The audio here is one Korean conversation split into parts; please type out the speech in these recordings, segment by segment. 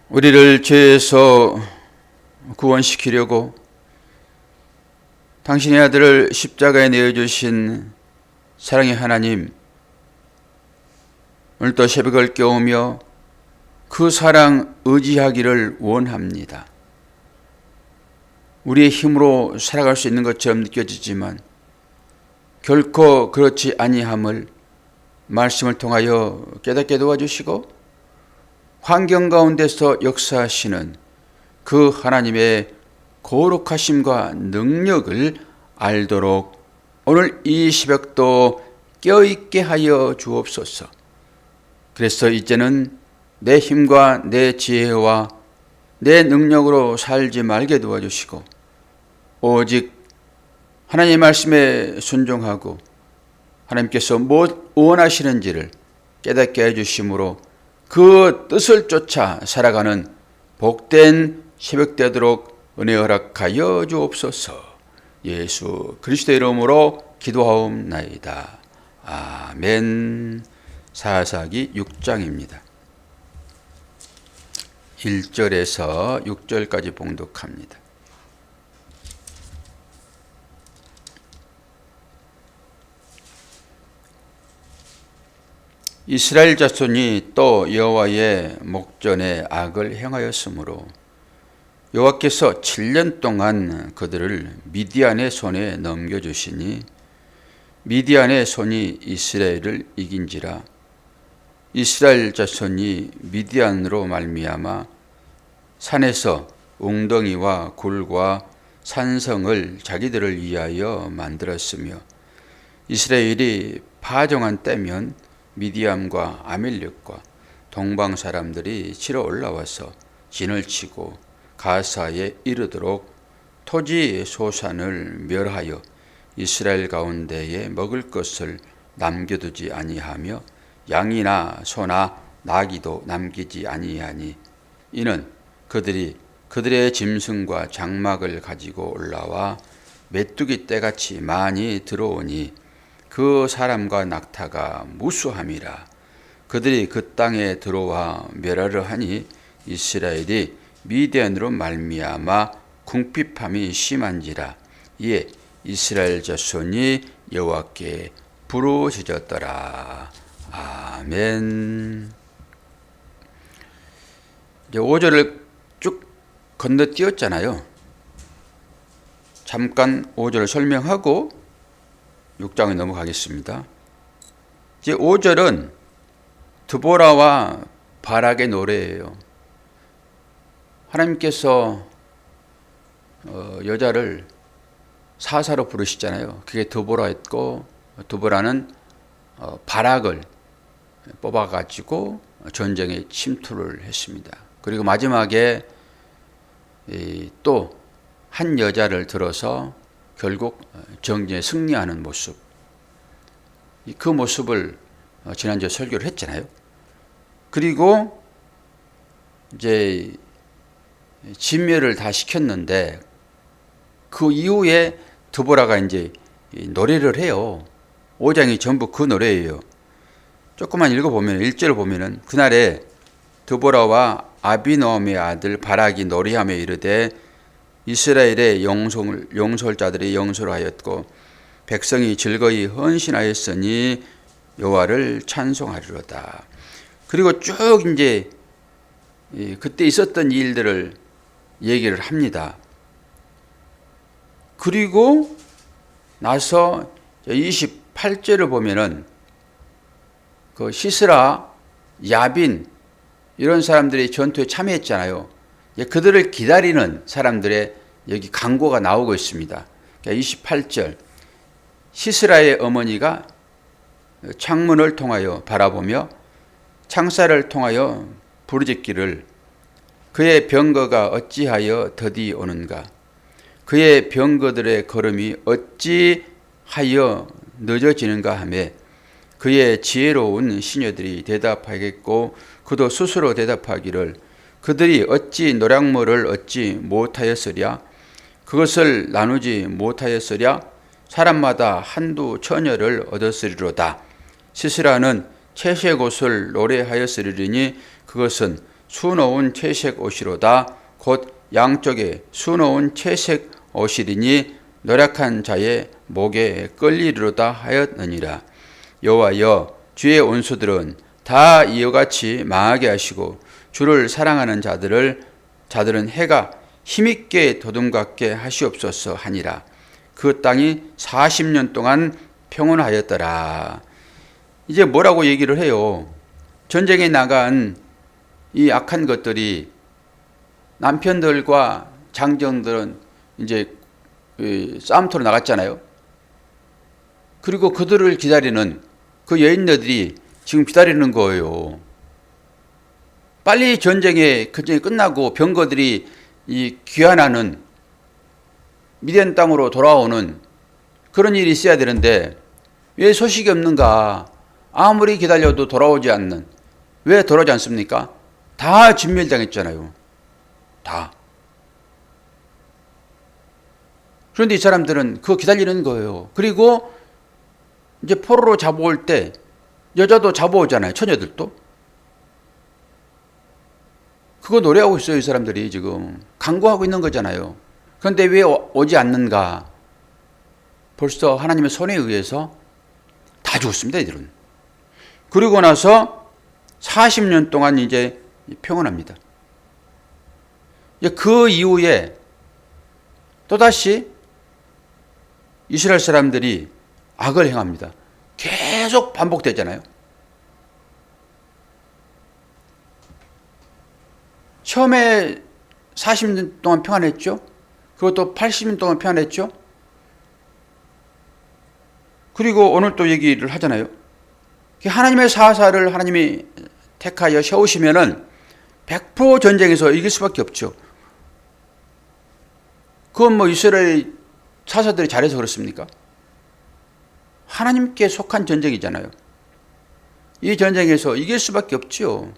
우리를 죄에서 구원시키려고 당신의 아들을 십자가에 내어주신 사랑의 하나님, 오늘도 새벽을 깨우며 그 사랑 의지하기를 원합니다. 우리의 힘으로 살아갈 수 있는 것처럼 느껴지지만 결코 그렇지 아니함을 말씀을 통하여 깨닫게 도와주시고 환경 가운데서 역사하시는 그 하나님의 거룩하심과 능력을 알도록 오늘 이 새벽도 껴있게 하여 주옵소서. 그래서 이제는 내 힘과 내 지혜와 내 능력으로 살지 말게 도와주시고 오직 하나님의 말씀에 순종하고 하나님께서 무엇 원하시는지를 깨닫게 해주심으로 그 뜻을 쫓아 살아가는 복된 새벽 되도록 은혜 허락하여 주옵소서. 예수 그리스도의 이름으로 기도하옵나이다. 아멘. 사사기 6장입니다. 1절에서 6절까지 봉독합니다. 이스라엘 자손이 또 여호와의 목전에 악을 행하였으므로 여호와께서 7년 동안 그들을 미디안의 손에 넘겨주시니 미디안의 손이 이스라엘을 이긴지라. 이스라엘 자손이 미디안으로 말미암아 산에서 웅덩이와 굴과 산성을 자기들을 위하여 만들었으며 이스라엘이 파종한 때면 미디안과 아멜렉과 동방 사람들이 치러 올라와서 진을 치고 가사에 이르도록 토지 소산을 멸하여 이스라엘 가운데에 먹을 것을 남겨두지 아니하며 양이나 소나 나귀도 남기지 아니하니 이는 그들이 그들의 짐승과 장막을 가지고 올라와 메뚜기 떼같이 많이 들어오니 그 사람과 낙타가 무수함이라. 그들이 그 땅에 들어와 멸하려 하니 이스라엘이 미디안으로 말미암아 궁핍함이 심한지라. 이에 이스라엘 자손이 여호와께 부르짖었더라. 아멘. 이제 5절을 쭉 건너뛰었잖아요. 잠깐 5절을 설명하고 6장에 넘어가겠습니다. 이제 5절은 드보라와 바락의 노래예요. 하나님께서 여자를 사사로 부르시잖아요. 그게 드보라였고 드보라는 바락을 뽑아가지고 전쟁에 침투를 했습니다. 그리고 마지막에 또 한 여자를 들어서 결국 정쟁에 승리하는 모습, 그 모습을 지난주에 설교를 했잖아요. 그리고 이제 진멸을 다 시켰는데 그 이후에 드보라가 이제 노래를 해요. 5장이 전부 그 노래예요. 조금만 읽어보면 1절을 보면은 그날에 드보라와 아비노함의 아들 바락이 노래하며 이르되 이스라엘의 용서할 자들이 용서를 하였고 백성이 즐거이 헌신하였으니 여호와를 찬송하리로다. 그리고 쭉 이제 그때 있었던 일들을 얘기를 합니다. 그리고 나서 28절을 보면은 그 시스라, 야빈 이런 사람들이 전투에 참여했잖아요. 그들을 기다리는 사람들의 여기 강고가 나오고 있습니다. 28절 시스라의 어머니가 창문을 통하여 바라보며 창살을 통하여 부르짖기를 그의 병거가 어찌하여 더디 오는가, 그의 병거들의 걸음이 어찌하여 늦어지는가 하며 그의 지혜로운 시녀들이 대답하겠고 그도 스스로 대답하기를 그들이 어찌 노략물을 얻지 못하였으랴, 그것을 나누지 못하였으랴, 사람마다 한두 처녀를 얻었으리로다. 시스라는 채색옷을 노래하였으리니 그것은 수놓은 채색 옷이로다. 곧 양쪽에 수놓은 채색 옷이리니 노력한 자의 목에 끌리리로다 하였느니라. 여호와여, 주의 원수들은 다 이와 같이 망하게 하시고 주를 사랑하는 자들은 해가 힘있게 도둠같게 하시옵소서 하니라. 그 땅이 40년 동안 평온하였더라. 이제 뭐라고 얘기를 해요? 전쟁에 나간 이 악한 것들이 남편들과 장정들은 이제 싸움터로 나갔잖아요. 그리고 그들을 기다리는 그 여인들이 지금 기다리는 거예요. 빨리 전쟁이 끝나고 병거들이 귀환하는 미디안 땅으로 돌아오는 그런 일이 있어야 되는데 왜 소식이 없는가? 아무리 기다려도 돌아오지 않는, 왜 돌아오지 않습니까? 다 진멸당했잖아요. 다. 그런데 이 사람들은 그거 기다리는 거예요. 그리고 이제 포로로 잡아올 때 여자도 잡아오잖아요. 처녀들도. 그거 노래하고 있어요. 이 사람들이 지금. 강구하고 있는 거잖아요. 그런데 왜 오지 않는가? 벌써 하나님의 손에 의해서 다 죽었습니다. 이들은. 그리고 나서 40년 동안 이제 평온합니다. 그 이후에 또다시 이스라엘 사람들이 악을 행합니다. 계속 반복되잖아요. 처음에 40년 동안 평안했죠. 그것도 80년 동안 평안했죠. 그리고 오늘 또 얘기를 하잖아요. 하나님의 사사를 하나님이 택하여 세우시면은 100% 전쟁에서 이길 수밖에 없죠. 그건 뭐 이스라엘 사사들이 잘해서 그렇습니까? 하나님께 속한 전쟁이잖아요. 이 전쟁에서 이길 수밖에 없지요.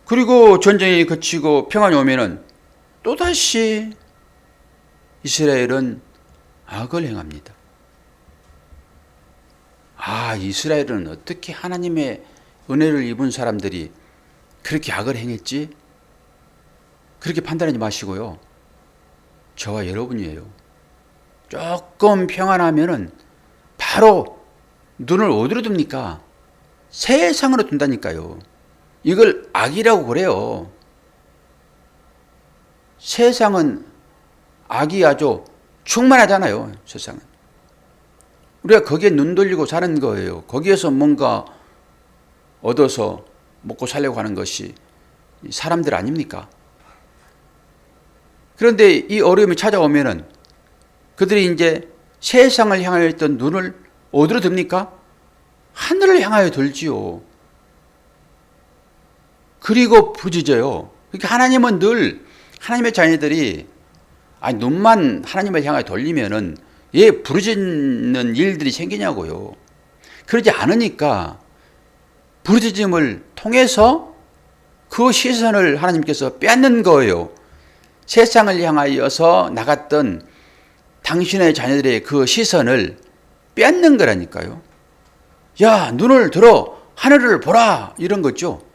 그리고 전쟁이 그치고 평안이 오면은 또다시 이스라엘은 악을 행합니다. 이스라엘은 어떻게 하나님의 은혜를 입은 사람들이 그렇게 악을 행했지? 그렇게 판단하지 마시고요. 저와 여러분이에요. 조금 평안하면은 바로 눈을 어디로 둡니까? 세상으로 둔다니까요. 이걸 악이라고 그래요. 세상은 악이 아주 충만하잖아요. 세상은. 우리가 거기에 눈 돌리고 사는 거예요. 거기에서 뭔가 얻어서 먹고 살려고 하는 것이 사람들 아닙니까? 그런데 이 어려움이 찾아오면은 그들이 이제 세상을 향하여 있던 눈을 어디로 듭니까? 하늘을 향하여 들지요. 그리고 부르짖어요. 그러니까 하나님은 늘 하나님의 자녀들이 눈만 하나님을 향하여 돌리면은 부르짖는 일들이 생기냐고요. 그러지 않으니까 부르짖음을 통해서 그 시선을 하나님께서 빼앗는 거예요. 세상을 향하여서 나갔던 당신의 자녀들의 그 시선을 빼앗는 거라니까요. 야, 눈을 들어 하늘을 보라, 이런 거죠.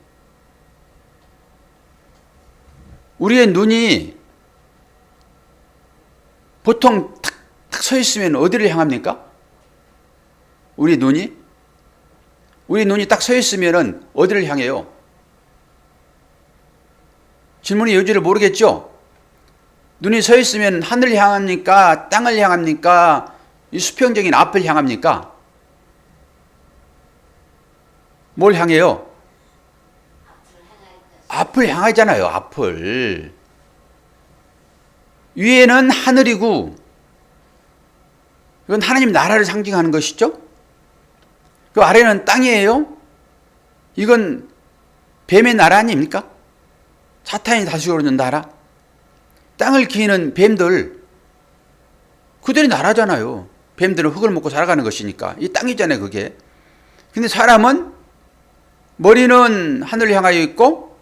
우리의 눈이 보통 탁 서 있으면 어디를 향합니까? 우리 눈이 딱 서 있으면 어디를 향해요? 질문이 여지를 모르겠죠? 눈이 서 있으면 하늘을 향합니까? 땅을 향합니까? 이 수평적인 앞을 향합니까? 뭘 향해요? 앞을 향하잖아요. 앞을. 위에는 하늘이고 이건 하나님 나라를 상징하는 것이죠. 그 아래는 땅이에요. 이건 뱀의 나라 아닙니까? 사탄이 다스리고 있는 나라. 땅을 기는 뱀들, 그들이 나라잖아요. 뱀들은 흙을 먹고 살아가는 것이니까. 이 땅이잖아요, 그게. 근데 사람은 머리는 하늘을 향하여 있고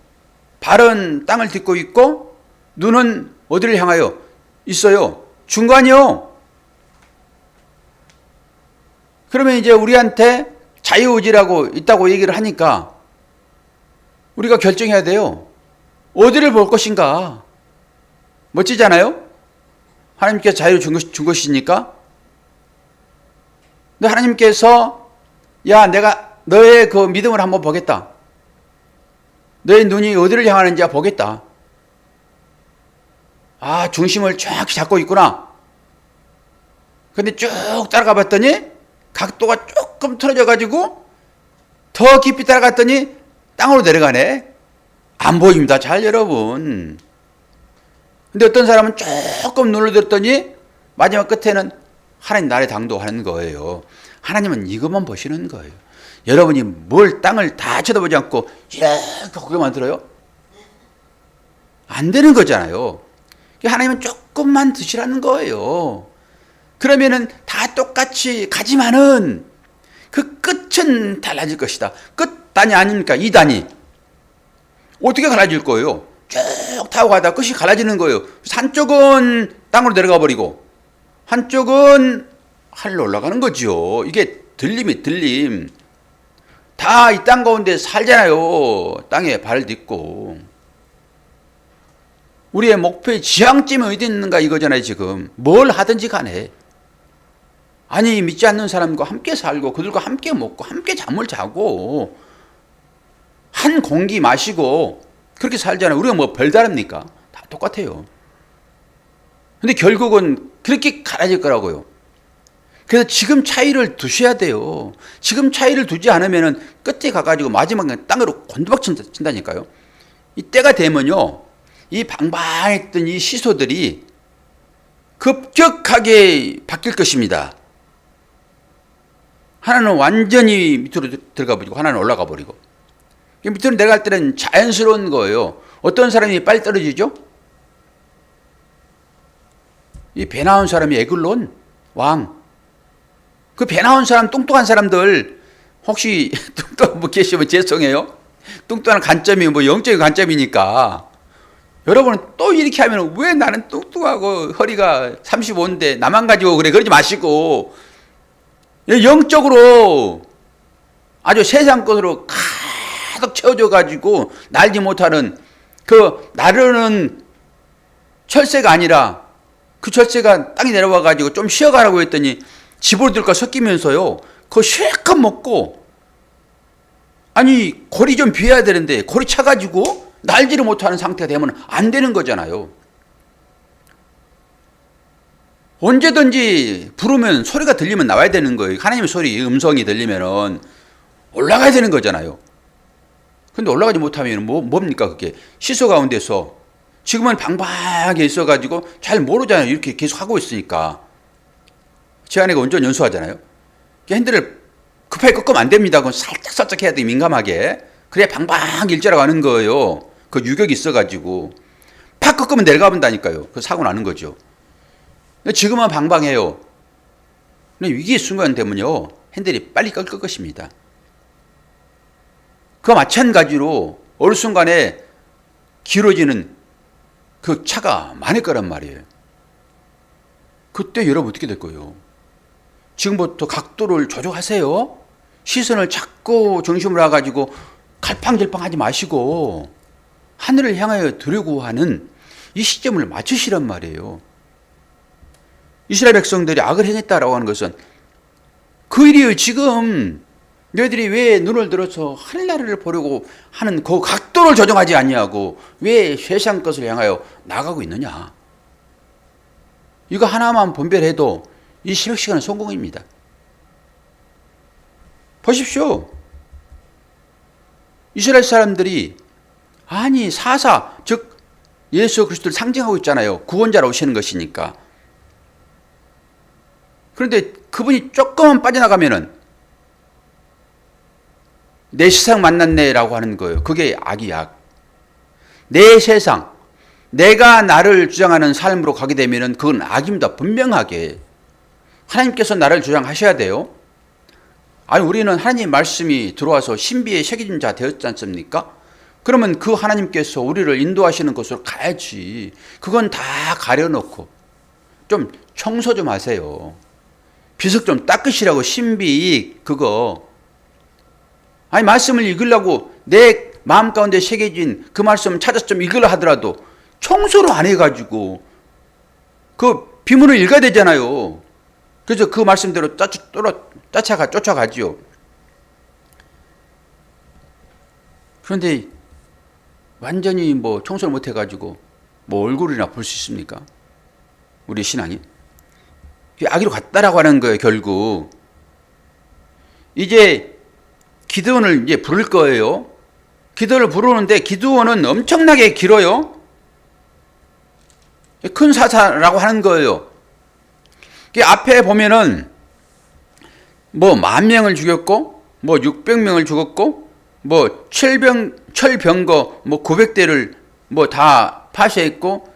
발은 땅을 딛고 있고 눈은 어디를 향하여 있어요? 중간이요. 그러면 이제 우리한테 자유의지라고 있다고 얘기를 하니까 우리가 결정해야 돼요. 어디를 볼 것인가? 멋지잖아요? 하나님께서 자유를 준 것이니까. 근데 하나님께서 야, 내가 너의 그 믿음을 한번 보겠다. 너의 눈이 어디를 향하는지 보겠다. 아, 중심을 정확히 잡고 있구나. 근데 쭉 따라가 봤더니 각도가 조금 틀어져가지고 더 깊이 따라갔더니 땅으로 내려가네. 안 보입니다. 잘 여러분. 근데 어떤 사람은 조금 눈을 들었더니 마지막 끝에는 하나님 나라에 당도하는 거예요. 하나님은 이것만 보시는 거예요. 여러분이 뭘 땅을 다 쳐다보지 않고 이렇게 고개만 들어요? 안 되는 거잖아요. 하나님은 조금만 드시라는 거예요. 그러면은 다 똑같이 가지만은 그 끝은 달라질 것이다. 끝 단위 아닙니까? 2단위. 어떻게 갈라질 거예요? 쭉 타고 가다 끝이 갈라지는 거예요. 한쪽은 땅으로 내려가 버리고 한쪽은 하늘로 올라가는 거죠. 이게 들림이 들림. 다 이 땅 가운데 살잖아요. 땅에 발 딛고. 우리의 목표의 지향점이 어디 있는가 이거잖아요. 지금 뭘 하든지 간에. 아니 믿지 않는 사람과 함께 살고 그들과 함께 먹고 함께 잠을 자고 한 공기 마시고 그렇게 살잖아요. 우리가 뭐 별다릅니까? 다 똑같아요. 근데 결국은 그렇게 갈라질 거라고요. 그래서 지금 차이를 두셔야 돼요. 지금 차이를 두지 않으면 끝에 가가지고 마지막에 땅으로 곤두박 친다니까요. 이 때가 되면요. 이 방방했던 이 시소들이 급격하게 바뀔 것입니다. 하나는 완전히 밑으로 들어가 버리고 하나는 올라가 버리고. 밑으로 내려갈 때는 자연스러운 거예요. 어떤 사람이 빨리 떨어지죠? 이 배 나온 사람이 에글론 왕. 그 배 나온 사람 뚱뚱한 사람들 혹시 뚱뚱한 분 계시면 죄송해요. 뚱뚱한 관점이 뭐 영적인 관점이니까. 여러분은 또 이렇게 하면 왜 나는 뚱뚱하고 허리가 35인데 나만 가지고 그래 그러지 마시고 영적으로 아주 세상 것으로 가득 채워져 가지고 날지 못하는 그 나르는 철새가 아니라 그 철새가 땅에 내려와 가지고 좀 쉬어가라고 했더니 집어들과 섞이면서요 그거 실컷 먹고 아니 골이 좀 비어야 되는데 골이 차가지고 날지를 못하는 상태가 되면 안 되는 거잖아요. 언제든지 부르면 소리가 들리면 나와야 되는 거예요. 하나님의 소리, 음성이 들리면은 올라가야 되는 거잖아요. 근데 올라가지 못하면 뭡니까 그게? 시소 가운데서 지금은 방방하게 있어가지고 잘 모르잖아요. 이렇게 계속 하고 있으니까. 제 아내가 운전 연수하잖아요. 핸들을 급하게 꺾으면 안 됩니다. 그건 살짝 해야 돼, 민감하게. 그래야 방방하게 일자로 가는 거예요. 그 유격이 있어가지고. 팍 꺾으면 내려가 본다니까요. 그 사고 나는 거죠. 지금은 방방해요. 근데 위기의 순간 되면요, 핸들이 빨리 꺾을 것입니다. 그와 마찬가지로 어느 순간에 길어지는 그 차가 많을 거란 말이에요. 그때 여러분 어떻게 될 거예요? 지금부터 각도를 조정하세요. 시선을 자꾸 중심으로 해가지고 갈팡질팡 하지 마시고 하늘을 향하여 들으려고 하는 이 시점을 맞추시란 말이에요. 이스라엘 백성들이 악을 행했다라고 하는 것은 그 일이에요. 지금 너희들이 왜 눈을 들어서 하늘나라를 보려고 하는 그 각도를 조정하지 않냐고 왜 세상 것을 향하여 나가고 있느냐. 이거 하나만 분별해도 이 새벽 시간은 성공입니다. 보십시오. 이스라엘 사람들이 아니 사사 즉 예수 그리스도를 상징하고 있잖아요. 구원자로 오시는 것이니까. 그런데 그분이 조금만 빠져나가면은 내 세상 만났네라고 하는 거예요. 그게 악이 악. 내 세상, 내가 나를 주장하는 삶으로 가게 되면은 그건 악입니다. 분명하게. 하나님께서 나를 주장하셔야 돼요. 아니 우리는 하나님 말씀이 들어와서 신비의 책임자 되었지 않습니까? 그러면 그 하나님께서 우리를 인도하시는 곳으로 가야지. 그건 다 가려놓고 좀 청소 좀 하세요. 비석 좀 닦으시라고 신비 그거. 아니 말씀을 읽으려고 내 마음 가운데 새겨진 그 말씀 찾아서 좀 읽으려 하더라도 청소를 안 해가지고 그 비문을 읽어야 되잖아요. 그래서 그 말씀대로 쫓아가지요. 그런데 완전히 뭐 청소를 못 해가지고 뭐 얼굴이나 볼 수 있습니까? 우리 신앙이. 아기로 갔다라고 하는 거예요, 결국. 이제 기드온을 이제 부를 거예요. 기드온을 부르는데 기드온은 엄청나게 길어요. 큰 사사라고 하는 거예요. 앞에 보면은 뭐 10,000명을 죽였고 뭐 600명을 죽였고 뭐 철병거 뭐 900대를 뭐 다 파쇄했고,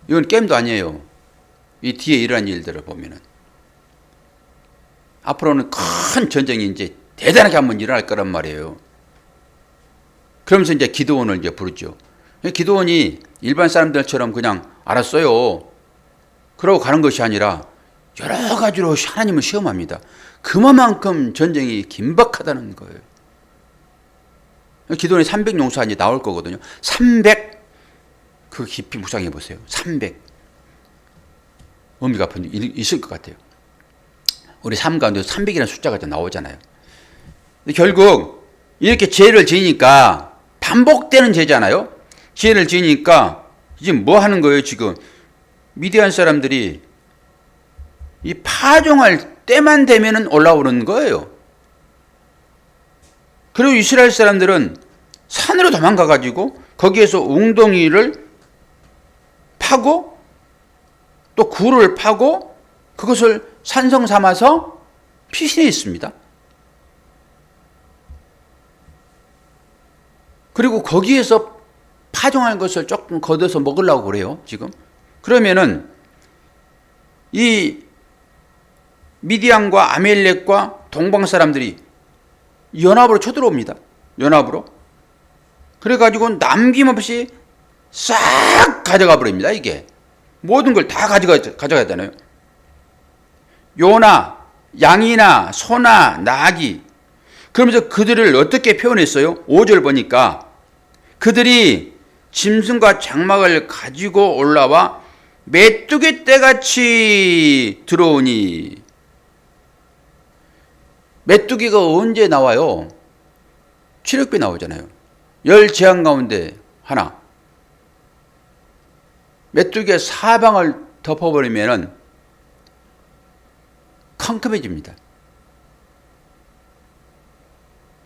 이건 게임도 아니에요. 이 뒤에 일어난 일들을 보면은 앞으로는 큰 전쟁이 이제 대단하게 한번 일어날 거란 말이에요. 그러면서 이제 기드온을 이제 부르죠. 기드온이 일반 사람들처럼 그냥 알았어요 그러고 가는 것이 아니라 여러 가지로 하나님을 시험합니다. 그만큼 전쟁이 긴박하다는 거예요. 기도원이 300 용사 이제 나올 거거든요. 300, 그 깊이 묵상해 보세요. 300. 의미가 있을 것 같아요. 우리 삶 가운데 300이라는 숫자가 나오잖아요. 근데 결국 이렇게 죄를 지으니까 반복되는 죄잖아요. 죄를 지으니까 이제 뭐 하는 거예요, 지금? 미디안 사람들이 이 파종할 때만 되면은 올라오는 거예요. 그리고 이스라엘 사람들은 산으로 도망가가지고 거기에서 웅덩이를 파고 또 굴을 파고 그것을 산성 삼아서 피신해 있습니다. 그리고 거기에서 파종한 것을 조금 걷어서 먹으려고 그래요, 지금. 그러면은 이 미디안과 아멜렉과 동방 사람들이 연합으로 쳐들어옵니다. 연합으로. 그래가지고 남김없이 싹 가져가 버립니다. 이게 모든 걸 다 가져가야 되나요? 요나 양이나 소나 나귀. 그러면서 그들을 어떻게 표현했어요? 5절 보니까 그들이 짐승과 장막을 가지고 올라와 메뚜기 떼같이 들어오니. 메뚜기가 언제 나와요? 출애굽기에 나오잖아요. 10재앙 가운데 하나. 메뚜기가 사방을 덮어버리면 캄캄해집니다.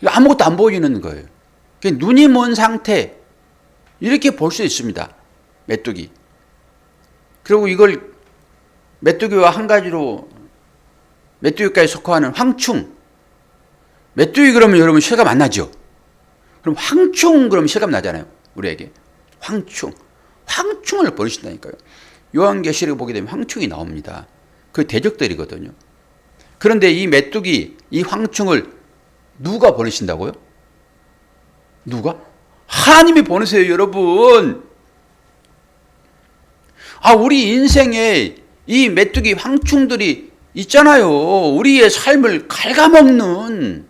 아무것도 안 보이는 거예요. 눈이 먼 상태, 이렇게 볼 수 있습니다. 메뚜기. 그리고 이걸 메뚜기와 한 가지로 메뚜기까지 속하는 황충. 메뚜기 그러면 여러분 실감 안 나죠? 그럼 황충 그러면 실감 나잖아요. 우리에게. 황충. 황충을 버리신다니까요. 요한계시록 보게 되면 황충이 나옵니다. 그 대적들이거든요. 그런데 이 메뚜기, 이 황충을 누가 버리신다고요? 누가? 하나님이 보내세요, 여러분. 우리 인생에 이 메뚜기 황충들이 있잖아요. 우리의 삶을 갉아먹는,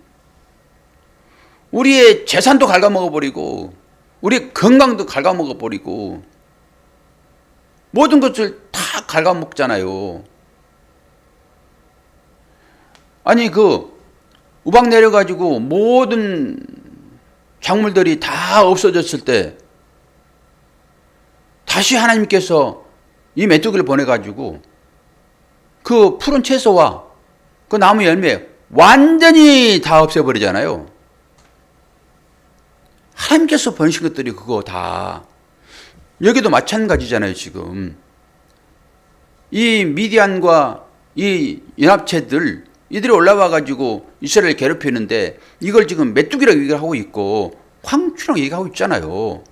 우리의 재산도 갉아먹어버리고 우리의 건강도 갉아먹어버리고 모든 것을 다 갉아먹잖아요. 아니 우박 내려가지고 모든 작물들이 다 없어졌을 때 다시 하나님께서 이 메뚜기를 보내가지고 그 푸른 채소와 그 나무 열매 완전히 다 없애버리잖아요. 하나님께서 보내신 것들이 그거 다. 여기도 마찬가지잖아요, 지금. 이 미디안과 이 연합체들, 이들이 올라와가지고 이스라엘을 괴롭히는데 이걸 지금 메뚜기라고 얘기를 하고 있고 황충이라고 얘기하고 있잖아요.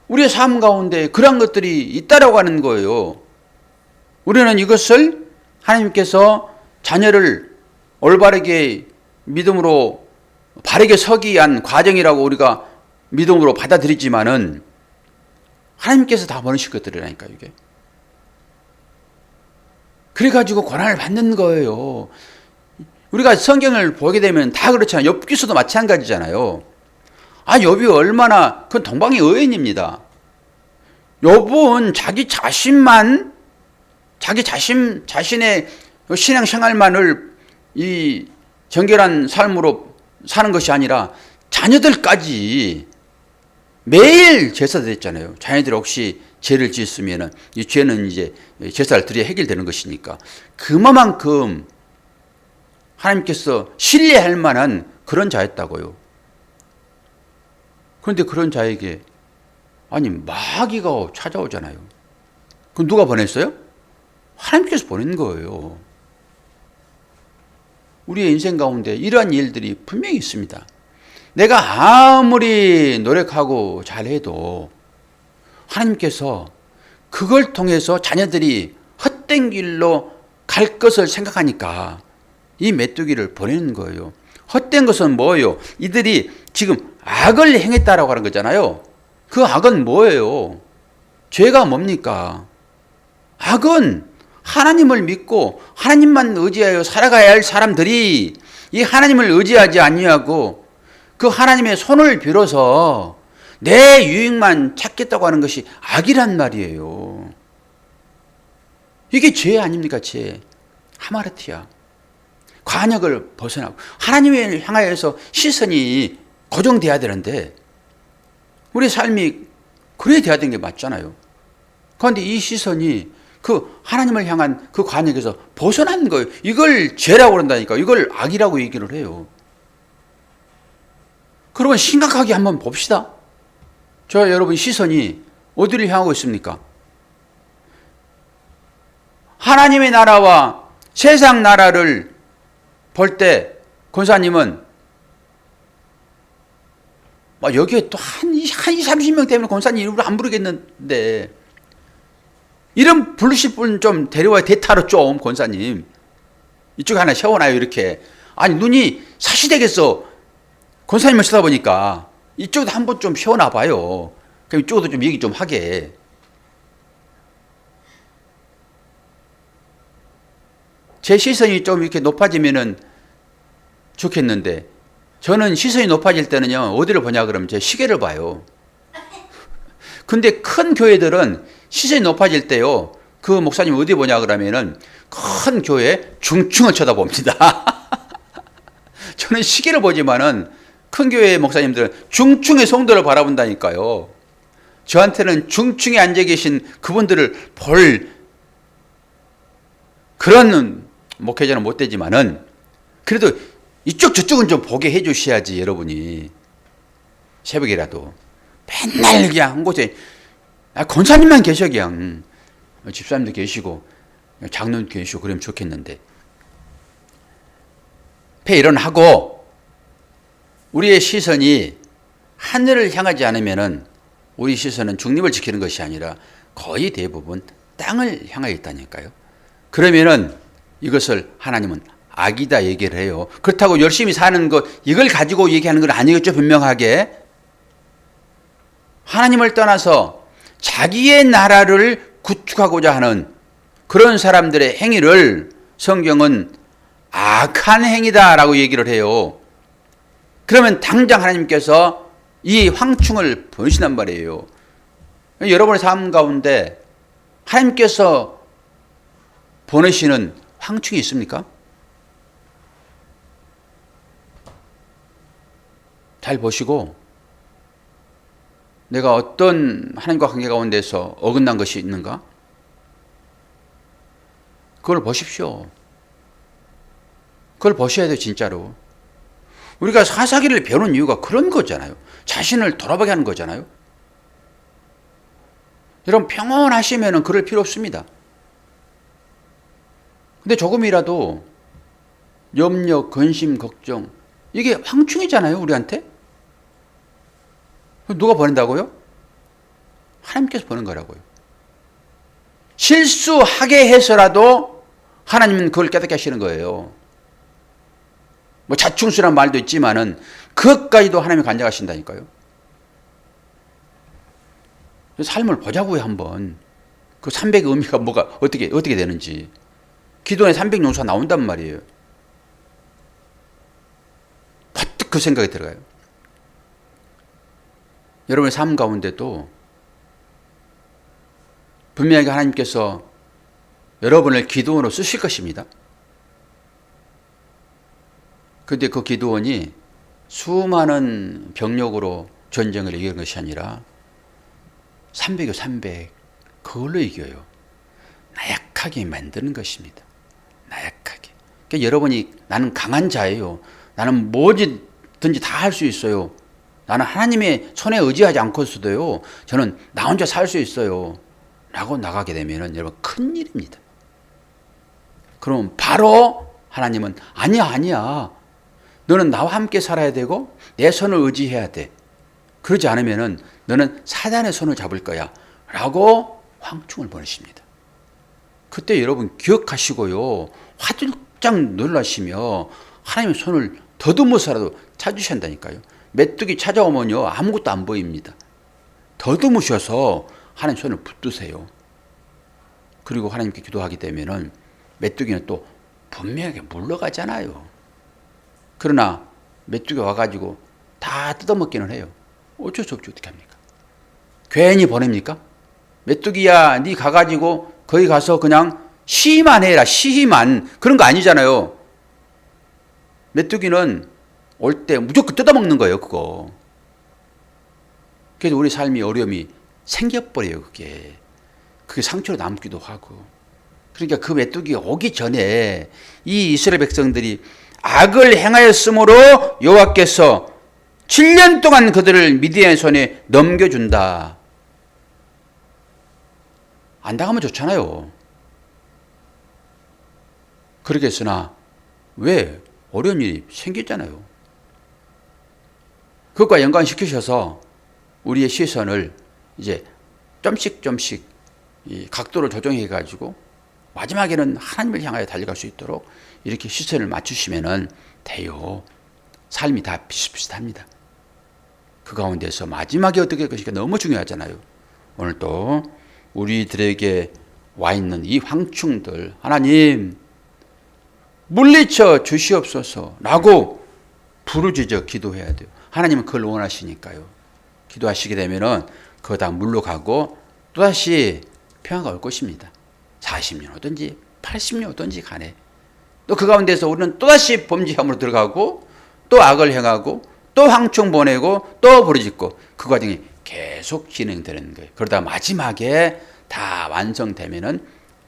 우리의 삶 가운데 그러한 것들이 있다라고 하는 거예요. 우리는 이것을 하나님께서 자녀를 올바르게 믿음으로 바르게 서기 위한 과정이라고 우리가 믿음으로 받아들이지만은 하나님께서 다 보내실 것들이라니까, 이게. 그래가지고 고난을 받는 거예요. 우리가 성경을 보게 되면 다 그렇잖아요. 욥기서도 마찬가지잖아요. 아, 욥이 얼마나, 그건 동방의 의인입니다. 욥은 자기 자신의 신앙 생활만을 이 정결한 삶으로 사는 것이 아니라 자녀들까지 매일 제사 드렸잖아요. 자녀들 혹시 죄를 지었으면 이 죄는 이제 제사를 드려야 해결되는 것이니까 그만큼 하나님께서 신뢰할 만한 그런 자였다고요. 그런데 그런 자에게 아니 마귀가 찾아오잖아요. 그럼 누가 보냈어요? 하나님께서 보낸 거예요. 우리의 인생 가운데 이러한 일들이 분명히 있습니다. 내가 아무리 노력하고 잘해도 하나님께서 그걸 통해서 자녀들이 헛된 길로 갈 것을 생각하니까 이 메뚜기를 보내는 거예요. 헛된 것은 뭐예요? 이들이 지금 악을 행했다라고 하는 거잖아요. 그 악은 뭐예요? 죄가 뭡니까? 악은 하나님을 믿고 하나님만 의지하여 살아가야 할 사람들이 이 하나님을 의지하지 아니하고 그 하나님의 손을 빌어서 내 유익만 찾겠다고 하는 것이 악이란 말이에요. 이게 죄 아닙니까? 죄. 하마르티아. 관역을 벗어나고 하나님을 향하여서 시선이 고정돼야 되는데 우리 삶이 그래야 돼야 되는 게 맞잖아요. 그런데 이 시선이 그 하나님을 향한 그 관역에서 벗어난 거예요. 이걸 죄라고 그런다니까. 이걸 악이라고 얘기를 해요. 그러면 심각하게 한번 봅시다. 저 여러분 시선이 어디를 향하고 있습니까? 하나님의 나라와 세상 나라를 볼 때 권사님은 여기에 또 한 20, 30명 때문에 권사님 이름을 안 부르겠는데 이름 부르실 분 좀 데려와야 대타로 좀 권사님 이쪽에 하나 세워놔요 이렇게. 아니 눈이 사시되겠어. 권사님을 쳐다보니까 이쪽도 한번 좀 세워놔 봐요. 그럼 이쪽도 좀 얘기 좀 하게. 제 시선이 좀 이렇게 높아지면은 좋겠는데 저는 시선이 높아질 때는요 어디를 보냐 그러면 제 시계를 봐요. 근데 큰 교회들은 시선이 높아질 때요 그 목사님 어디 보냐 그러면은 큰 교회 중층을 쳐다봅니다. 저는 시계를 보지만은 큰 교회 목사님들은 중층의 성도를 바라본다니까요. 저한테는 중층에 앉아 계신 그분들을 볼 그런 목회자는 못 되지만은 그래도 이쪽 저쪽은 좀 보게 해 주셔야지 여러분이. 새벽이라도 맨날 그냥 한 곳에 권사님만 계셔 그냥. 집사님도 계시고 장로도 계시고 그러면 좋겠는데 일어나고 우리의 시선이 하늘을 향하지 않으면은 우리 시선은 중립을 지키는 것이 아니라 거의 대부분 땅을 향하여 있다니까요. 그러면은 이것을 하나님은 악이다 얘기를 해요. 그렇다고 열심히 사는 것 이걸 가지고 얘기하는 건 아니겠죠. 분명하게 하나님을 떠나서 자기의 나라를 구축하고자 하는 그런 사람들의 행위를 성경은 악한 행위다라고 얘기를 해요. 그러면 당장 하나님께서 이 황충을 보내신단 말이에요. 여러분의 삶 가운데 하나님께서 보내시는 황충이 있습니까? 잘 보시고 내가 어떤 하나님과 관계 가운데서 어긋난 것이 있는가? 그걸 보십시오. 그걸 보셔야 돼요, 진짜로. 우리가 사사기를 배우는 이유가 그런 거잖아요. 자신을 돌아보게 하는 거잖아요. 여러분 평온하시면 그럴 필요 없습니다. 근데 조금이라도 염려, 근심, 걱정 이게 황충이잖아요, 우리한테. 누가 보낸다고요? 하나님께서 보낸 거라고요. 실수하게 해서라도 하나님은 그걸 깨닫게 하시는 거예요. 뭐 자충수란 말도 있지만은 그것까지도 하나님이 간장하신다니까요. 삶을 보자고요, 한번. 그 300의 의미가 뭐가 어떻게 되는지. 기도에 300용서가 나온단 말이에요. 그 생각이 들어요. 여러분의 삶 가운데도 분명히 하나님께서 여러분을 기도원으로 쓰실 것입니다. 그런데 그 기도원이 수많은 병력으로 전쟁을 이기는 것이 아니라 300여 300 그걸로 이겨요. 나약하게 만드는 것입니다. 나약하게. 그러니까 여러분이 나는 강한 자예요. 나는 뭐든지 다 할 수 있어요. 나는 하나님의 손에 의지하지 않고서도요. 저는 나 혼자 살 수 있어요. 라고 나가게 되면 여러분 큰일입니다. 그럼 바로 하나님은 아니야. 너는 나와 함께 살아야 되고 내 손을 의지해야 돼. 그러지 않으면 너는 사단의 손을 잡을 거야. 라고 황충을 보내십니다. 그때 여러분 기억하시고요. 화들짝 놀라시며 하나님의 손을 더듬어서라도 찾으셔야 한다니까요. 메뚜기 찾아오면요. 아무것도 안 보입니다. 더듬으셔서 하나님 손을 붙드세요. 그리고 하나님께 기도하게 되면은 메뚜기는 또 분명하게 물러가잖아요. 그러나 메뚜기가 와가지고 다 뜯어먹기는 해요. 어쩔 수 없지 어떻게 합니까? 괜히 보냅니까? 메뚜기야 네 가가지고 거기 가서 그냥 시만 해라. 시만. 그런 거 아니잖아요. 메뚜기는 올 때 무조건 뜯어먹는 거예요. 그거. 그래서 우리 삶이 어려움이 생겨버려요. 그게 상처로 남기도 하고. 그러니까 그 메뚜기가 오기 전에 이 이스라엘 백성들이 악을 행하였으므로 여호와께서 7년 동안 그들을 미디안의 손에 넘겨준다. 안 당하면 좋잖아요. 그렇게 했으나 왜 어려운 일이 생겼잖아요. 그것과 연관시키셔서 우리의 시선을 이제 좀씩 이 각도를 조정해 가지고 마지막에는 하나님을 향하여 달려갈 수 있도록 이렇게 시선을 맞추시면 돼요. 삶이 다 비슷비슷합니다. 그 가운데서 마지막에 어떻게 할 것인가 너무 중요하잖아요. 오늘 또 우리들에게 와 있는 이 황충들 하나님 물리쳐 주시옵소서 라고 부르짖어 기도해야 돼요. 하나님은 그걸 원하시니까요. 기도하시게 되면은 그거 다 물러가고 또다시 평화가 올 것입니다. 40년 오든지 80년 오든지 간에 또 그 가운데서 우리는 또다시 범죄함으로 들어가고 또 악을 행하고 또 황충 보내고 또 부르짖고 그 과정이 계속 진행되는 거예요. 그러다 마지막에 다 완성되면은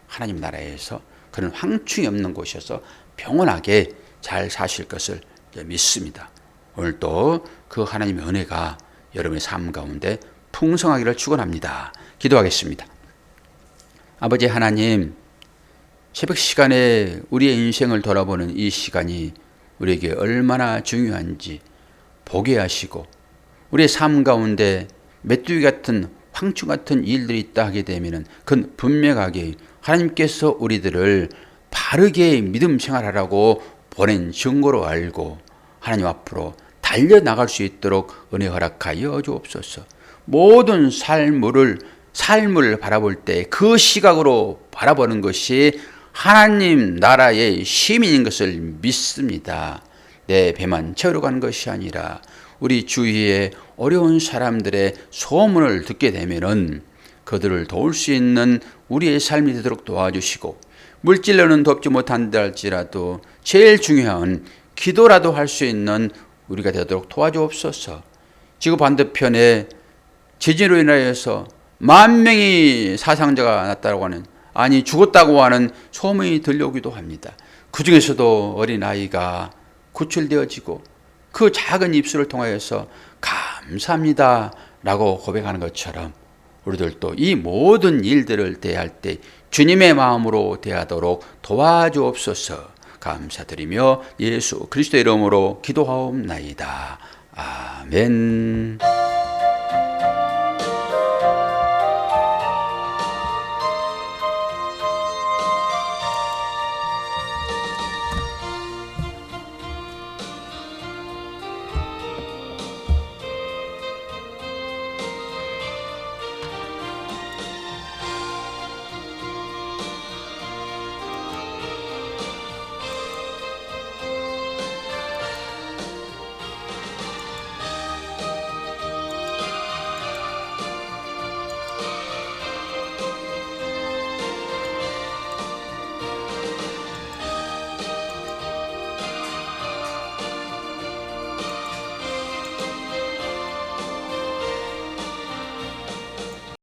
하나님 나라에서 그런 황충이 없는 곳이어서 평온하게 잘 사실 것을 믿습니다. 오늘 또 그 하나님의 은혜가 여러분의 삶 가운데 풍성하기를 축원합니다. 기도하겠습니다. 아버지 하나님, 새벽 시간에 우리의 인생을 돌아보는 이 시간이 우리에게 얼마나 중요한지 보게 하시고 우리의 삶 가운데 메뚜기 같은 황충 같은 일들이 있다 하게 되면 그건 분명하게 하나님께서 우리들을 바르게 믿음 생활하라고 보낸 증거로 알고 하나님 앞으로 달려나갈 수 있도록 은혜 허락하여 주옵소서. 모든 삶을 바라볼 때 그 시각으로 바라보는 것이 하나님 나라의 시민인 것을 믿습니다. 내 배만 채우러 가는 것이 아니라 우리 주위에 어려운 사람들의 소문을 듣게 되면은 그들을 도울 수 있는 우리의 삶이 되도록 도와주시고 물질로는 돕지 못한다 할지라도 제일 중요한 기도라도 할 수 있는 우리가 되도록 도와주옵소서. 지구 반대편에 지진으로 인하여서 10,000명이 사상자가 났다고 하는 아니 죽었다고 하는 소문이 들려오기도 합니다. 그 중에서도 어린아이가 구출되어지고 그 작은 입술을 통하여서 감사합니다 라고 고백하는 것처럼 우리들도 이 모든 일들을 대할 때 주님의 마음으로 대하도록 도와주옵소서. 감사드리며 예수 그리스도의 이름으로 기도하옵나이다. 아멘.